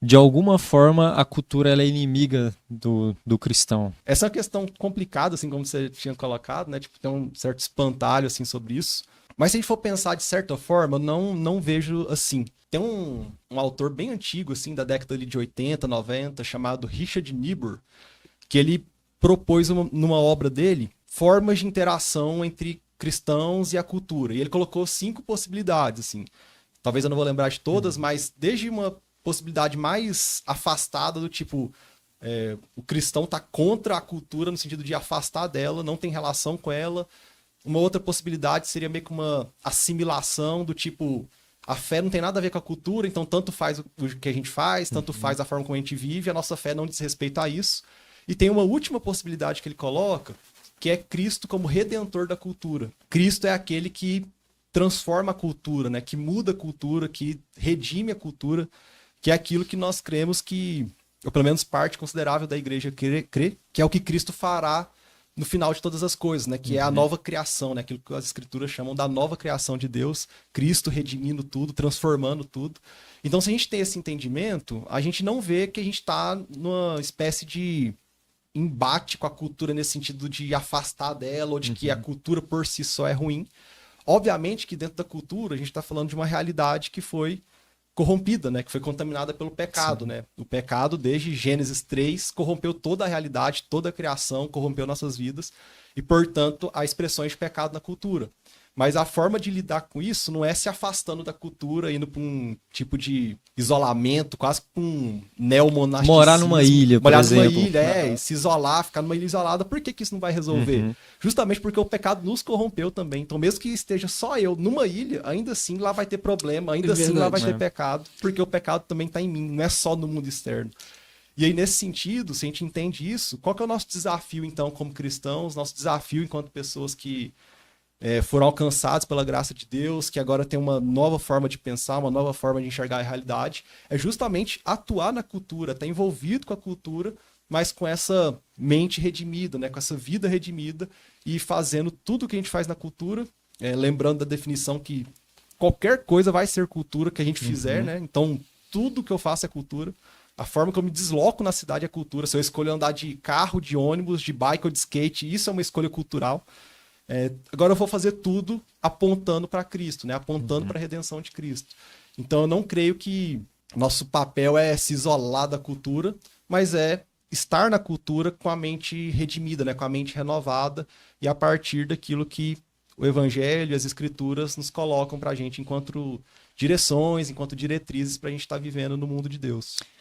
de alguma forma, a cultura ela é inimiga do cristão. Essa é uma questão complicada, assim, como você tinha colocado, né? Tipo, tem um certo espantalho, assim, sobre isso. Mas se a gente for pensar de certa forma, não vejo assim. Tem um autor bem antigo, assim, da década ali de 80, 90, chamado Richard Niebuhr, que ele propôs numa obra dele formas de interação entre cristãos e a cultura. E ele colocou 5 possibilidades, assim. Talvez eu não vou lembrar de todas, mas desde uma possibilidade mais afastada do tipo o cristão está contra a cultura no sentido de afastar dela, não tem relação com ela. Uma outra possibilidade seria meio que uma assimilação do tipo a fé não tem nada a ver com a cultura, então tanto faz o que a gente faz, tanto faz a forma como a gente vive, a nossa fé não diz respeito a isso. E tem uma última possibilidade que ele coloca, que é Cristo como redentor da cultura. Cristo é aquele que transforma a cultura, né? Que muda a cultura, que redime a cultura, que é aquilo que nós cremos que, ou pelo menos parte considerável da igreja crê, que é o que Cristo fará no final de todas as coisas, né? Que é a nova criação, né? Aquilo que as escrituras chamam da nova criação de Deus, Cristo redimindo tudo, transformando tudo. Então, se a gente tem esse entendimento, a gente não vê que a gente está numa espécie de embate com a cultura nesse sentido de afastar dela ou de que a cultura por si só é ruim. Obviamente que dentro da cultura a gente está falando de uma realidade que foi corrompida, né? Que foi contaminada pelo pecado, né? O pecado, desde Gênesis 3, corrompeu toda a realidade, toda a criação, corrompeu nossas vidas e, portanto, há expressões de pecado na cultura. Mas a forma de lidar com isso não é se afastando da cultura, indo para um tipo de isolamento, quase para um neomonasticismo. Morar numa ilha, por morar exemplo. numa ilha, e se isolar, ficar numa ilha isolada. Por que isso não vai resolver? Justamente porque o pecado nos corrompeu também. Então, mesmo que esteja só eu numa ilha, ainda assim lá vai ter problema, ainda assim lá vai ter pecado, porque o pecado também está em mim, não é só no mundo externo. E aí, nesse sentido, se a gente entende isso, qual que é o nosso desafio, então, como cristãos, nosso desafio enquanto pessoas que foram alcançados pela graça de Deus, que agora tem uma nova forma de pensar, uma nova forma de enxergar a realidade, é justamente atuar na cultura, estar envolvido com a cultura, mas com essa mente redimida, né? Com essa vida redimida e fazendo tudo o que a gente faz na cultura, lembrando da definição que qualquer coisa vai ser cultura que a gente fizer, né? Então, tudo que eu faço é cultura. A forma que eu me desloco na cidade é cultura. Se eu escolho andar de carro, de ônibus, de bike ou de skate, isso é uma escolha cultural. Agora eu vou fazer tudo apontando para Cristo, né? Apontando para a redenção de Cristo. Então eu não creio que nosso papel é se isolar da cultura, mas é estar na cultura com a mente redimida, né? Com a mente renovada e a partir daquilo que o Evangelho e as Escrituras nos colocam para a gente enquanto direções, enquanto diretrizes para a gente estar vivendo no mundo de Deus.